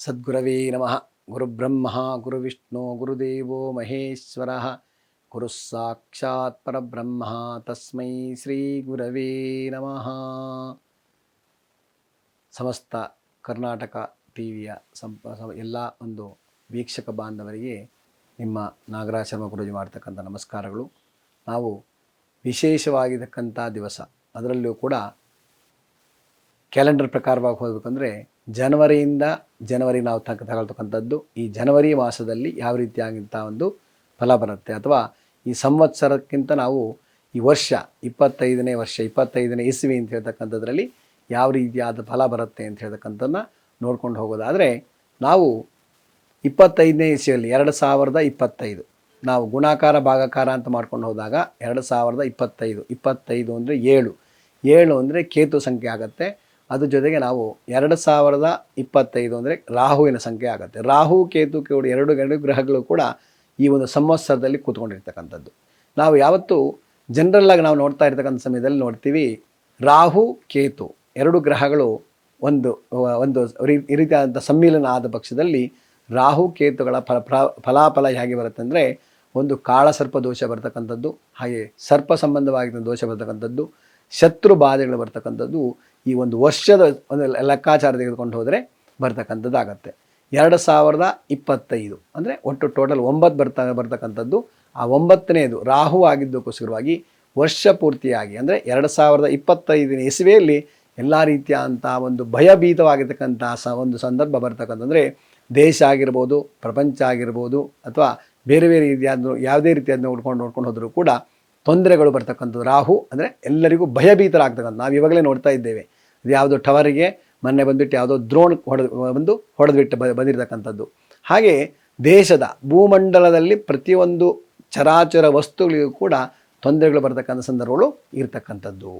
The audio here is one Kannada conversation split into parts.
ಸದ್ಗುರವೇ ನಮಃ. ಗುರುಬ್ರಹ್ಮ ಗುರುವಿಷ್ಣು ಗುರುದೇವೋ ಮಹೇಶ್ವರ. ಗುರು ಸಾಕ್ಷಾತ್ ಪರಬ್ರಹ್ಮ ತಸ್ಮೈ ಶ್ರೀ ಗುರವೇ ನಮಃ. ಸಮಸ್ತ ಕರ್ನಾಟಕ ಟಿವಿಯ ಎಲ್ಲ ಒಂದು ವೀಕ್ಷಕ ಬಾಂಧವರಿಗೆ ನಿಮ್ಮ ನಾಗರಾಜ ಶರ್ಮ ಗುರೂಜಿ ಮಾಡ್ತಕ್ಕಂಥ ನಮಸ್ಕಾರಗಳು. ನಾವು ವಿಶೇಷವಾಗಿರ್ತಕ್ಕಂಥ ದಿವಸ, ಅದರಲ್ಲೂ ಕೂಡ ಕ್ಯಾಲೆಂಡರ್ ಪ್ರಕಾರವಾಗಿ ಹೋಗಬೇಕಂದ್ರೆ ಜನವರಿಯಿಂದ ಜನವರಿ ನಾವು ತಗೊಳ್ತಕ್ಕಂಥದ್ದು. ಈ ಜನವರಿ ಮಾಸದಲ್ಲಿ ಯಾವ ರೀತಿಯಾಗಿಂಥ ಒಂದು ಫಲ ಬರುತ್ತೆ, ಅಥವಾ ಈ ಸಂವತ್ಸರಕ್ಕಿಂತ ನಾವು ಈ ವರ್ಷ 25ನೇ ವರ್ಷ 25ನೇ ಇಸ್ವಿ ಅಂತ ಹೇಳ್ತಕ್ಕಂಥದ್ರಲ್ಲಿ ಯಾವ ರೀತಿಯಾದ ಫಲ ಬರುತ್ತೆ ಅಂತ ಹೇಳ್ತಕ್ಕಂಥದ್ದನ್ನು ನೋಡ್ಕೊಂಡು ಹೋಗೋದಾದರೆ, ನಾವು 25ನೇ ಇಸ್ವಿಯಲ್ಲಿ 2025 ನಾವು ಗುಣಾಕಾರ ಭಾಗಾಕಾರ ಅಂತ ಮಾಡ್ಕೊಂಡು ಹೋದಾಗ 2025 25 ಅಂದರೆ 7 ಅಂದರೆ ಕೇತು ಸಂಖ್ಯೆ ಆಗುತ್ತೆ. ಅದ್ರ ಜೊತೆಗೆ ನಾವು 2025 ಅಂದರೆ ರಾಹುವಿನ ಸಂಖ್ಯೆ ಆಗುತ್ತೆ. ರಾಹು ಕೇತು ಕೂಡ ಎರಡು ಗ್ರಹಗಳು ಕೂಡ ಈ ಒಂದು ಸಂವತ್ಸರದಲ್ಲಿ ಕೂತ್ಕೊಂಡಿರ್ತಕ್ಕಂಥದ್ದು. ನಾವು ಯಾವತ್ತೂ ಜನರಲ್ಲಾಗಿ ನಾವು ನೋಡ್ತಾ ಇರ್ತಕ್ಕಂಥ ಸಮಯದಲ್ಲಿ ನೋಡ್ತೀವಿ, ರಾಹು ಕೇತು ಎರಡು ಗ್ರಹಗಳು ಒಂದು ಈ ರೀತಿಯಾದಂಥ ಸಮ್ಮಿಲನ ಆದ ಪಕ್ಷದಲ್ಲಿ ರಾಹು ಕೇತುಗಳ ಫಲಾಫಲ ಹೇಗೆ ಬರುತ್ತೆ ಅಂದರೆ, ಒಂದು ಕಾಳಸರ್ಪ ದೋಷ ಬರ್ತಕ್ಕಂಥದ್ದು, ಹಾಗೆ ಸರ್ಪ ಸಂಬಂಧವಾಗಿದ್ದ ದೋಷ ಬರ್ತಕ್ಕಂಥದ್ದು, ಶತ್ರು ಬಾಧೆಗಳು ಬರ್ತಕ್ಕಂಥದ್ದು ಈ ಒಂದು ವರ್ಷದ ಒಂದು ಲೆಕ್ಕಾಚಾರ ತೆಗೆದುಕೊಂಡು ಹೋದರೆ ಬರ್ತಕ್ಕಂಥದ್ದಾಗತ್ತೆ. 2025 ಅಂದರೆ ಒಟ್ಟು ಟೋಟಲ್ 9 ಬರ್ತಕ್ಕಂಥದ್ದು. ಆ 9ನೇದು ರಾಹು ಆಗಿದ್ದಕ್ಕೋಸ್ಕರವಾಗಿ ವರ್ಷ ಪೂರ್ತಿಯಾಗಿ ಅಂದರೆ 2025ನೇ ಇಸ್ವಿಯಲ್ಲಿ ಎಲ್ಲ ರೀತಿಯಾದಂಥ ಒಂದು ಭಯಭೀತವಾಗಿರ್ತಕ್ಕಂಥ ಒಂದು ಸಂದರ್ಭ ಬರ್ತಕ್ಕಂಥಂದರೆ, ದೇಶ ಆಗಿರ್ಬೋದು, ಪ್ರಪಂಚ ಆಗಿರ್ಬೋದು, ಅಥವಾ ಬೇರೆ ಬೇರೆ ರೀತಿಯಾದ ಯಾವುದೇ ರೀತಿಯಾದ ನೋಡ್ಕೊಂಡು ಹೋದರೂ ಕೂಡ ತೊಂದರೆಗಳು ಬರ್ತಕ್ಕಂಥದ್ದು. ರಾಹು ಅಂದರೆ ಎಲ್ಲರಿಗೂ ಭಯಭೀತರಾಗ್ತಕ್ಕಂಥ. ನಾವು ಇವಾಗಲೇ ನೋಡ್ತಾ ಇದ್ದೇವೆ, ಇದು ಯಾವುದೋ ಟವರಿಗೆ ಮೊನ್ನೆ ಬಂದುಬಿಟ್ಟು ಯಾವುದೋ ದ್ರೋಣ್ ಹೊಡೆದ್ಬಿಟ್ಟು ಬಂದಿರತಕ್ಕಂಥದ್ದು. ಹಾಗೆ ದೇಶದ ಭೂಮಂಡಲದಲ್ಲಿ ಪ್ರತಿಯೊಂದು ಚರಾಚರ ವಸ್ತುಗಳಿಗೂ ಕೂಡ ತೊಂದರೆಗಳು ಬರ್ತಕ್ಕಂಥ ಸಂದರ್ಭಗಳು ಇರ್ತಕ್ಕಂಥದ್ದು.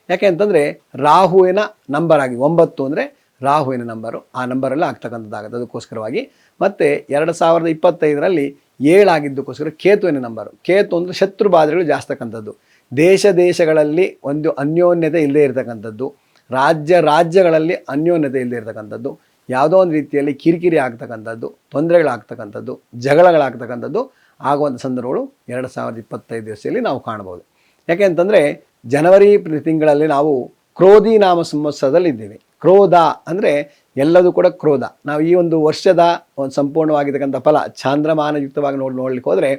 ಯಾಕೆ ಅಂತಂದರೆ ರಾಹುವಿನ ನಂಬರ್ ಆಗಿ 9 ಅಂದರೆ ರಾಹುವಿನ ನಂಬರು, ಆ ನಂಬರಲ್ಲಿ ಆಗ್ತಕ್ಕಂಥದ್ದಾಗುತ್ತೆ. ಅದಕ್ಕೋಸ್ಕರವಾಗಿ ಮತ್ತು 2025ರಲ್ಲಿ 7 ಆಗಿದ್ದಕ್ಕೋಸ್ಕರ ಕೇತುವಿನ ನಂಬರು. ಕೇತು ಅಂದರೆ ಶತ್ರು ಬಾಧೆಗಳು ಜಾಸ್ತಕ್ಕಂಥದ್ದು. ದೇಶಗಳಲ್ಲಿ ಒಂದು ಅನ್ಯೋನ್ಯತೆ ಇಲ್ಲದೇ ಇರತಕ್ಕಂಥದ್ದು, ರಾಜ್ಯಗಳಲ್ಲಿ ಅನ್ಯೋನ್ಯತೆ ಇಲ್ಲದೇ ಇರತಕ್ಕಂಥದ್ದು, ಯಾವುದೋ ಒಂದು ರೀತಿಯಲ್ಲಿ ಕಿರಿಕಿರಿ ಆಗ್ತಕ್ಕಂಥದ್ದು, ತೊಂದರೆಗಳಾಗ್ತಕ್ಕಂಥದ್ದು, ಜಗಳಗಳಾಗ್ತಕ್ಕಂಥದ್ದು ಆಗುವಂಥ ಸಂದರ್ಭಗಳು 2025 ವರ್ಷದಲ್ಲಿ ನಾವು ಕಾಣ್ಬೋದು. ಯಾಕೆ ಅಂತಂದರೆ ಜನವರಿ ತಿಂಗಳಲ್ಲಿ ನಾವು ಕ್ರೋಧಿ ನಾಮ ಸಂವತ್ಸರದಲ್ಲಿ ಇದ್ದೇವೆ. ಕ್ರೋಧ ಅಂದರೆ ಎಲ್ಲದೂ ಕೂಡ ಕ್ರೋಧ. ನಾವು ಈ ಒಂದು ವರ್ಷದ ಒಂದು ಸಂಪೂರ್ಣವಾಗಿರ್ತಕ್ಕಂಥ ಫಲ ಚಾಂದ್ರಮಾನಯುಕ್ತವಾಗಿ ನೋಡಲಿಕ್ಕೆ ಹೋದರೆ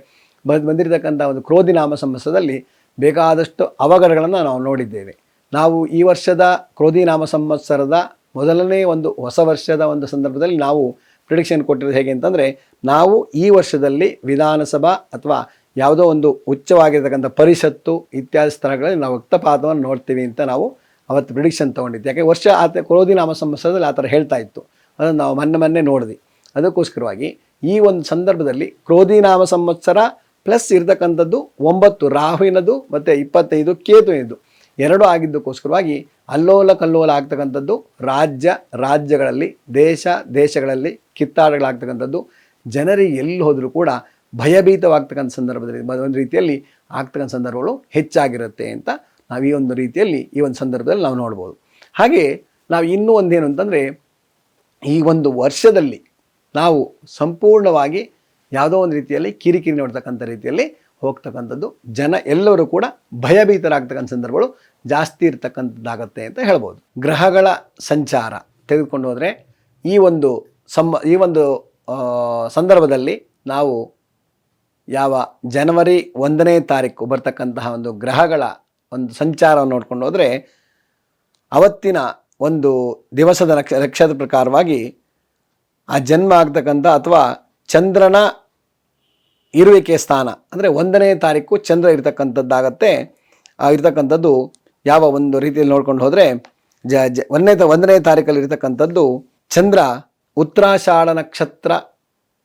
ಬಂದಿರತಕ್ಕಂಥ ಒಂದು ಕ್ರೋಧಿ ನಾಮ ಸಂವತ್ಸರದಲ್ಲಿ ಬೇಕಾದಷ್ಟು ಅವಘಡಗಳನ್ನು ನಾವು ನೋಡಿದ್ದೇವೆ. ನಾವು ಈ ವರ್ಷದ ಕ್ರೋಧಿ ನಾಮ ಸಂವತ್ಸರದ ಮೊದಲನೇ ಒಂದು ಹೊಸ ವರ್ಷದ ಒಂದು ಸಂದರ್ಭದಲ್ಲಿ ನಾವು ಪ್ರಿಡಿಕ್ಷನ್ ಕೊಟ್ಟಿರೋದು ಹೇಗೆ ಅಂತಂದರೆ, ನಾವು ಈ ವರ್ಷದಲ್ಲಿ ವಿಧಾನಸಭಾ ಅಥವಾ ಯಾವುದೋ ಒಂದು ಉಚ್ಚವಾಗಿರ್ತಕ್ಕಂಥ ಪರಿಷತ್ತು ಇತ್ಯಾದಿ ಸ್ಥಳಗಳಲ್ಲಿ ನಾವು ರಕ್ತಪಾತವನ್ನು ನೋಡ್ತೀವಿ ಅಂತ ನಾವು ಅವತ್ತು ಪ್ರಿಡಿಕ್ಷನ್ ತೊಗೊಂಡಿದ್ದು. ಯಾಕೆ ವರ್ಷ ಕ್ರೋಧಿ ನಾಮ ಸಂವತ್ಸರದಲ್ಲಿ ಆ ಥರ ಹೇಳ್ತಾ ಇತ್ತು, ಅದನ್ನು ನಾವು ಮೊನ್ನೆ ನೋಡಿದ್ವಿ. ಅದಕ್ಕೋಸ್ಕರವಾಗಿ ಈ ಒಂದು ಸಂದರ್ಭದಲ್ಲಿ ಕ್ರೋಧಿ ನಾಮ ಸಂವತ್ಸರ ಪ್ಲಸ್ ಇರ್ತಕ್ಕಂಥದ್ದು 9 ರಾಹುವಿನದು ಮತ್ತು 25 ಕೇತುವಿನದು ಎರಡು ಆಗಿದ್ದಕ್ಕೋಸ್ಕರವಾಗಿ ಅಲ್ಲೋಲ ಕಲ್ಲೋಲ ಆಗ್ತಕ್ಕಂಥದ್ದು. ರಾಜ್ಯಗಳಲ್ಲಿ ದೇಶಗಳಲ್ಲಿ ಕಿತ್ತಾಟಗಳಾಗ್ತಕ್ಕಂಥದ್ದು, ಜನರಿಗೆ ಎಲ್ಲಿ ಹೋದರೂ ಕೂಡ ಭಯಭೀತವಾಗ್ತಕ್ಕಂಥ ಸಂದರ್ಭದಲ್ಲಿ ಒಂದು ರೀತಿಯಲ್ಲಿ ಆಗ್ತಕ್ಕಂಥ ಸಂದರ್ಭಗಳು ಹೆಚ್ಚಾಗಿರುತ್ತೆ ಅಂತ ನಾವು ಈ ಒಂದು ರೀತಿಯಲ್ಲಿ ಈ ಒಂದು ಸಂದರ್ಭದಲ್ಲಿ ನಾವು ನೋಡ್ಬೋದು. ಹಾಗೆ ನಾವು ಇನ್ನೂ ಒಂದೇನು ಅಂತಂದರೆ, ಈ ಒಂದು ವರ್ಷದಲ್ಲಿ ನಾವು ಸಂಪೂರ್ಣವಾಗಿ ಯಾವುದೋ ಒಂದು ರೀತಿಯಲ್ಲಿ ಕಿರಿಕಿರಿ ನೋಡ್ತಕ್ಕಂಥ ರೀತಿಯಲ್ಲಿ ಹೋಗ್ತಕ್ಕಂಥದ್ದು, ಜನ ಎಲ್ಲರೂ ಕೂಡ ಭಯಭೀತರಾಗ್ತಕ್ಕಂಥ ಸಂದರ್ಭಗಳು ಜಾಸ್ತಿ ಇರ್ತಕ್ಕಂಥದ್ದಾಗತ್ತೆ ಅಂತ ಹೇಳ್ಬೋದು. ಗ್ರಹಗಳ ಸಂಚಾರ ತೆಗೆದುಕೊಂಡು ಹೋದರೆ ಈ ಒಂದು ಸಂದರ್ಭದಲ್ಲಿ ನಾವು ಯಾವ ಜನವರಿ 1ನೇ ತಾರೀಕು ಬರ್ತಕ್ಕಂತಹ ಒಂದು ಗ್ರಹಗಳ ಒಂದು ಸಂಚಾರವನ್ನು ನೋಡ್ಕೊಂಡು ಹೋದರೆ, ಅವತ್ತಿನ ಒಂದು ದಿವಸದ ನಕ್ಷತ್ರ ಪ್ರಕಾರವಾಗಿ ಆ ಜನ್ಮ ಆಗ್ತಕ್ಕಂಥ ಅಥವಾ ಚಂದ್ರನ ಇರುವಿಕೆ ಸ್ಥಾನ ಅಂದರೆ 1ನೇ ತಾರೀಕು ಚಂದ್ರ ಇರ್ತಕ್ಕಂಥದ್ದಾಗತ್ತೆ. ಇರ್ತಕ್ಕಂಥದ್ದು ಯಾವ ಒಂದು ರೀತಿಯಲ್ಲಿ ನೋಡ್ಕೊಂಡು ಹೋದರೆ 1ನೇ ತಾರೀಕಲ್ಲಿ ಇರ್ತಕ್ಕಂಥದ್ದು ಚಂದ್ರ ಉತ್ತರಾಷಾಢ ನಕ್ಷತ್ರ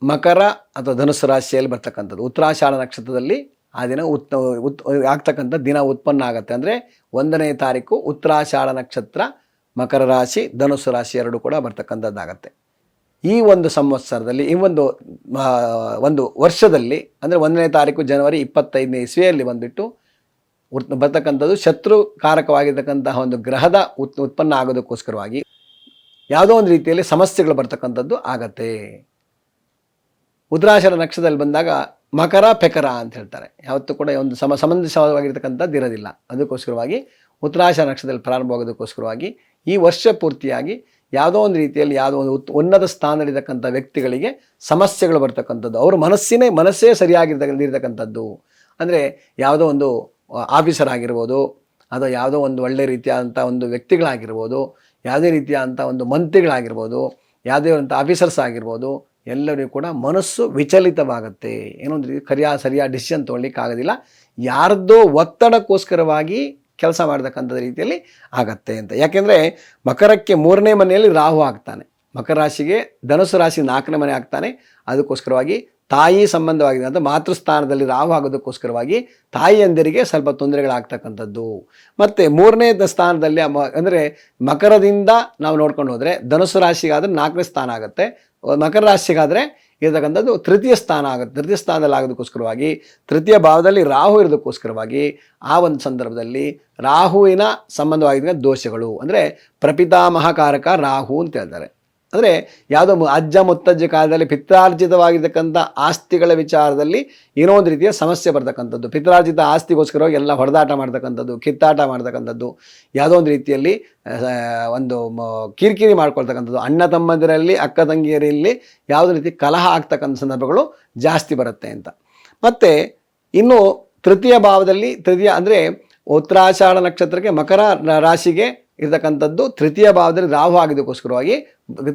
ಮಕರ ಅಥವಾ ಧನುಸ್ಸು ರಾಶಿಯಲ್ಲಿ ಬರ್ತಕ್ಕಂಥದ್ದು. ಉತ್ತರಾಷಾಢ ನಕ್ಷತ್ರದಲ್ಲಿ ಆ ದಿನ ಆಗ್ತಕ್ಕಂಥ ದಿನ ಉತ್ಪನ್ನ ಆಗುತ್ತೆ. ಅಂದರೆ 1ನೇ ತಾರೀಕು ಉತ್ತರಾಷಾಢ ನಕ್ಷತ್ರ ಮಕರ ರಾಶಿ ಧನುಸ್ಸು ರಾಶಿ ಎರಡು ಕೂಡ ಬರ್ತಕ್ಕಂಥದ್ದಾಗತ್ತೆ. ಈ ಒಂದು ಸಂವತ್ಸರದಲ್ಲಿ ಈ ಒಂದು ವರ್ಷದಲ್ಲಿ ಅಂದರೆ 1ನೇ ತಾರೀಕು ಜನವರಿ 25ನೇ ಇಸ್ವಿಯಲ್ಲಿ ಬಂದುಬಿಟ್ಟು ಬರ್ತಕ್ಕಂಥದ್ದು ಶತ್ರು ಕಾರಕವಾಗಿರ್ತಕ್ಕಂತಹ ಒಂದು ಗ್ರಹದ ಉತ್ಪನ್ನ ಆಗೋದಕ್ಕೋಸ್ಕರವಾಗಿ ಯಾವುದೋ ಒಂದು ರೀತಿಯಲ್ಲಿ ಸಮಸ್ಯೆಗಳು ಬರ್ತಕ್ಕಂಥದ್ದು ಆಗತ್ತೆ. ಉತ್ತರಾಷಾಢ ನಕ್ಷತ್ರದಲ್ಲಿ ಬಂದಾಗ ಮಕರ ಪೆಕರ ಅಂತ ಹೇಳ್ತಾರೆ. ಯಾವತ್ತೂ ಕೂಡ ಒಂದು ಸಮಂಜಸವಾಗಿರ್ತಕ್ಕಂಥದ್ದು ಇರೋದಿಲ್ಲ. ಅದಕ್ಕೋಸ್ಕರವಾಗಿ ಉತ್ತರಾಷಾಢ ನಕ್ಷತ್ರದಲ್ಲಿ ಪ್ರಾರಂಭವಾಗೋದಕ್ಕೋಸ್ಕರವಾಗಿ ಈ ವರ್ಷ ಪೂರ್ತಿಯಾಗಿ ಯಾವುದೋ ಒಂದು ರೀತಿಯಲ್ಲಿ ಯಾವುದೋ ಒಂದು ಉನ್ನತ ಸ್ಥಾನದಲ್ಲಿರ್ತಕ್ಕಂಥ ವ್ಯಕ್ತಿಗಳಿಗೆ ಸಮಸ್ಯೆಗಳು ಬರ್ತಕ್ಕಂಥದ್ದು, ಅವ್ರ ಮನಸ್ಸೇ ಸರಿಯಾಗಿರ್ತಕ್ಕಂಥದ್ದು. ಅಂದರೆ ಯಾವುದೋ ಒಂದು ಆಫೀಸರ್ ಆಗಿರ್ಬೋದು, ಅಥವಾ ಯಾವುದೋ ಒಂದು ಒಳ್ಳೆ ರೀತಿಯಾದಂಥ ಒಂದು ವ್ಯಕ್ತಿಗಳಾಗಿರ್ಬೋದು, ಯಾವುದೇ ರೀತಿಯಾದಂಥ ಒಂದು ಮಂತ್ರಿಗಳಾಗಿರ್ಬೋದು, ಯಾವುದೇ ಒಂದು ಆಫೀಸರ್ಸ್ ಆಗಿರ್ಬೋದು, ಎಲ್ಲರಿಗೂ ಕೂಡ ಮನಸ್ಸು ವಿಚಲಿತವಾಗುತ್ತೆ. ಏನೋ ಒಂದು ರೀತಿ ಸರಿಯಾದ ಡಿಸಿಷನ್ ತೊಗೊಳ್ಲಿಕ್ಕೆ ಆಗೋದಿಲ್ಲ. ಯಾರ್ದೋ ಒತ್ತಡಕ್ಕೋಸ್ಕರವಾಗಿ ಕೆಲಸ ಮಾಡ್ತಕ್ಕಂಥ ರೀತಿಯಲ್ಲಿ ಆಗತ್ತೆ ಅಂತ. ಯಾಕೆಂದರೆ ಮಕರಕ್ಕೆ 3ನೇ ಮನೆಯಲ್ಲಿ ರಾಹು ಆಗ್ತಾನೆ, ಮಕರ ರಾಶಿಗೆ ಧನುಸು ರಾಶಿ 4ನೇ ಮನೆ ಆಗ್ತಾನೆ. ಅದಕ್ಕೋಸ್ಕರವಾಗಿ ತಾಯಿ ಸಂಬಂಧವಾಗಿದೆ ಅಂತ ಮಾತೃಸ್ಥಾನದಲ್ಲಿ ರಾಹು ಆಗೋದಕ್ಕೋಸ್ಕರವಾಗಿ ತಾಯಿಯಂದಿರಿಗೆ ಸ್ವಲ್ಪ ತೊಂದರೆಗಳಾಗ್ತಕ್ಕಂಥದ್ದು. ಮತ್ತು 3ನೇ ಸ್ಥಾನದಲ್ಲಿ ಅಂದರೆ ಮಕರದಿಂದ ನಾವು ನೋಡ್ಕೊಂಡು ಹೋದರೆ ಧನುಸು ರಾಶಿಗಾದರೆ 4ನೇ ಸ್ಥಾನ ಆಗುತ್ತೆ, ಮಕರ ರಾಶಿಗಾದರೆ ಇರತಕ್ಕಂಥದ್ದು ತೃತೀಯ ಸ್ಥಾನ ಆಗುತ್ತೆ. ತೃತೀಯ ಸ್ಥಾನದಲ್ಲಿ ಆಗೋದಕ್ಕೋಸ್ಕರವಾಗಿ ತೃತೀಯ ಭಾವದಲ್ಲಿ ರಾಹು ಇರೋದಕ್ಕೋಸ್ಕರವಾಗಿ ಆ ಒಂದು ಸಂದರ್ಭದಲ್ಲಿ ರಾಹುವಿನ ಸಂಬಂಧವಾಗಿದ್ದ ದೋಷಗಳು, ಅಂದರೆ ಪ್ರಪಿತಾಮಹಕಾರಕ ರಾಹು ಅಂತ ಹೇಳ್ತಾರೆ. ಅಂದರೆ ಯಾವುದೋ ಅಜ್ಜ ಮುತ್ತಜ್ಜ ಕಾಲದಲ್ಲಿ ಪಿತ್ರಾರ್ಜಿತವಾಗಿರ್ತಕ್ಕಂಥ ಆಸ್ತಿಗಳ ವಿಚಾರದಲ್ಲಿ ಏನೋ ಒಂದು ರೀತಿಯ ಸಮಸ್ಯೆ ಬರ್ತಕ್ಕಂಥದ್ದು, ಪಿತ್ರಾರ್ಜಿತ ಆಸ್ತಿಗೋಸ್ಕರವಾಗಿ ಎಲ್ಲ ಹೊಡೆದಾಟ ಮಾಡ್ತಕ್ಕಂಥದ್ದು, ಕಿತ್ತಾಟ ಮಾಡ್ತಕ್ಕಂಥದ್ದು, ಯಾವುದೋ ಒಂದು ರೀತಿಯಲ್ಲಿ ಒಂದು ಕಿರಿಕಿರಿ ಮಾಡ್ಕೊಳ್ತಕ್ಕಂಥದ್ದು, ಅಣ್ಣ ತಮ್ಮಂದಿರಲ್ಲಿ ಅಕ್ಕ ತಂಗಿಯರಲ್ಲಿ ಯಾವುದೇ ರೀತಿ ಕಲಹ ಆಗ್ತಕ್ಕಂಥ ಸಂದರ್ಭಗಳು ಜಾಸ್ತಿ ಬರುತ್ತೆ ಅಂತ. ಮತ್ತು ಇನ್ನು ತೃತೀಯ ಭಾವದಲ್ಲಿ ಅಂದರೆ ಉತ್ತರಾಷಾಢ ನಕ್ಷತ್ರಕ್ಕೆ ಮಕರ ರಾಶಿಗೆ ಇರತಕ್ಕಂಥದ್ದು ತೃತೀಯ ಭಾವದಲ್ಲಿ ರಾಹು ಆಗಿದ್ದಕ್ಕೋಸ್ಕರವಾಗಿ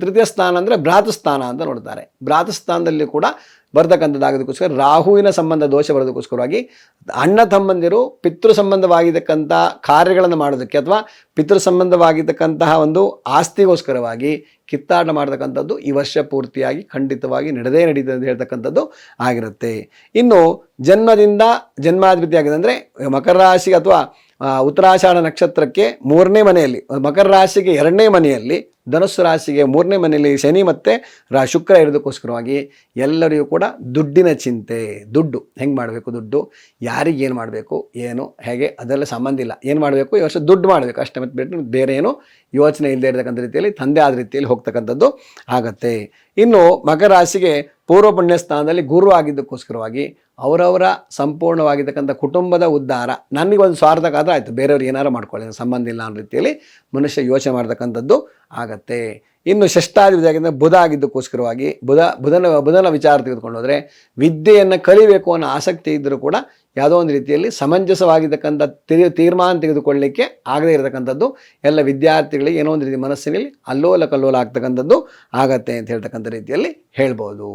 ತೃತೀಯ ಸ್ಥಾನ ಅಂದರೆ ಭ್ರಾತೃಸ್ಥಾನ ಅಂತ ನೋಡ್ತಾರೆ. ಭ್ರಾತೃಸ್ಥಾನದಲ್ಲಿ ಕೂಡ ಬರ್ತಕ್ಕಂಥದ್ದಾಗೋದಕ್ಕೋಸ್ಕರ ರಾಹುವಿನ ಸಂಬಂಧ ದೋಷ ಬರೋದಕ್ಕೋಸ್ಕರವಾಗಿ ಅಣ್ಣ ತಮ್ಮಂದಿರು ಪಿತೃ ಸಂಬಂಧವಾಗಿರ್ತಕ್ಕಂಥ ಕಾರ್ಯಗಳನ್ನು ಮಾಡೋದಕ್ಕೆ ಅಥವಾ ಪಿತೃ ಸಂಬಂಧವಾಗಿರ್ತಕ್ಕಂತಹ ಒಂದು ಆಸ್ತಿಗೋಸ್ಕರವಾಗಿ ಕಿತ್ತಾಟ ಮಾಡ್ತಕ್ಕಂಥದ್ದು ಈ ವರ್ಷ ಪೂರ್ತಿಯಾಗಿ ಖಂಡಿತವಾಗಿ ನಡೀತದೆ ಅಂತ ಹೇಳ್ತಕ್ಕಂಥದ್ದು ಆಗಿರುತ್ತೆ. ಇನ್ನು ಜನ್ಮದಿಂದ ಜನ್ಮಾಧಿಪತಿ ಆಗಿದೆ ಅಂದರೆ ಮಕರ ರಾಶಿ ಅಥವಾ ಉತ್ತರಾಷಾಢ ನಕ್ಷತ್ರಕ್ಕೆ 3ನೇ ಮನೆಯಲ್ಲಿ, ಮಕರ ರಾಶಿಗೆ 2ನೇ ಮನೆಯಲ್ಲಿ, ಧನುಸ್ಸು ರಾಶಿಗೆ 3ನೇ ಮನೆಯಲ್ಲಿ ಶನಿ ಮತ್ತು ಶುಕ್ರ ಇರೋದಕ್ಕೋಸ್ಕರವಾಗಿ ಎಲ್ಲರಿಗೂ ಕೂಡ ದುಡ್ಡಿನ ಚಿಂತೆ. ದುಡ್ಡು ಹೆಂಗೆ ಮಾಡಬೇಕು, ದುಡ್ಡು ಯಾರಿಗೇನು ಮಾಡಬೇಕು, ಏನು ಹೇಗೆ ಅದೆಲ್ಲ ಸಂಬಂಧ ಇಲ್ಲ. ಏನು ಮಾಡಬೇಕು ಈ ವರ್ಷ ದುಡ್ಡು ಮಾಡಬೇಕು ಅಷ್ಟೇ, ಮತ್ತು ಬಿಟ್ಟು ಬೇರೆ ಏನು ಯೋಚನೆ ಇಲ್ಲದೆ ಇರತಕ್ಕಂಥ ರೀತಿಯಲ್ಲಿ ತಂದೆ ಆದ ರೀತಿಯಲ್ಲಿ ಹೋಗ್ತಕ್ಕಂಥದ್ದು ಆಗತ್ತೆ. ಇನ್ನು ಮಕರ ರಾಶಿಗೆ ಪೂರ್ವ ಪುಣ್ಯ ಸ್ಥಾನದಲ್ಲಿ ಗುರು ಆಗಿದ್ದಕ್ಕೋಸ್ಕರವಾಗಿ ಅವರವರ ಸಂಪೂರ್ಣವಾಗಿರ್ತಕ್ಕಂಥ ಕುಟುಂಬದ ಉದ್ಧಾರ, ನನಗೊಂದು ಸ್ವಾರ್ಥಕ್ಕಾದ್ರೆ ಆಯಿತು, ಬೇರೆಯವ್ರು ಏನಾರು ಮಾಡ್ಕೊಳ್ಳಿ, ಸಂಬಂಧ ಇಲ್ಲ ಅನ್ನೋ ರೀತಿಯಲ್ಲಿ ಮನುಷ್ಯ ಯೋಚನೆ ಮಾಡ್ತಕ್ಕಂಥದ್ದು ಆಗತ್ತೆ. ಇನ್ನು ಷಷ್ಠಾಧಿಪತಿಯಾಗಿದ್ದ ಬುಧ ಆಗಿದ್ದಕ್ಕೋಸ್ಕರವಾಗಿ ಬುಧನ ವಿಚಾರ ತೆಗೆದುಕೊಂಡು ಹೋದರೆ ವಿದ್ಯೆಯನ್ನು ಕಲಿಬೇಕು ಅನ್ನೋ ಆಸಕ್ತಿ ಇದ್ದರೂ ಕೂಡ ಯಾವುದೋ ಒಂದು ರೀತಿಯಲ್ಲಿ ಸಮಂಜಸವಾಗಿರ್ತಕ್ಕಂಥ ತೀರ್ಮಾನ ತೆಗೆದುಕೊಳ್ಳಲಿಕ್ಕೆ ಆಗದೇ ಇರತಕ್ಕಂಥದ್ದು ಎಲ್ಲ ವಿದ್ಯಾರ್ಥಿಗಳಿಗೆ ಏನೋ ಒಂದು ರೀತಿ ಮನಸ್ಸಿನಲ್ಲಿ ಅಲ್ಲೋಲ ಕಲ್ಲೋಲ ಆಗ್ತಕ್ಕಂಥದ್ದು ಆಗತ್ತೆ ಅಂತ ಹೇಳ್ತಕ್ಕಂಥ ರೀತಿಯಲ್ಲಿ ಹೇಳ್ಬೋದು.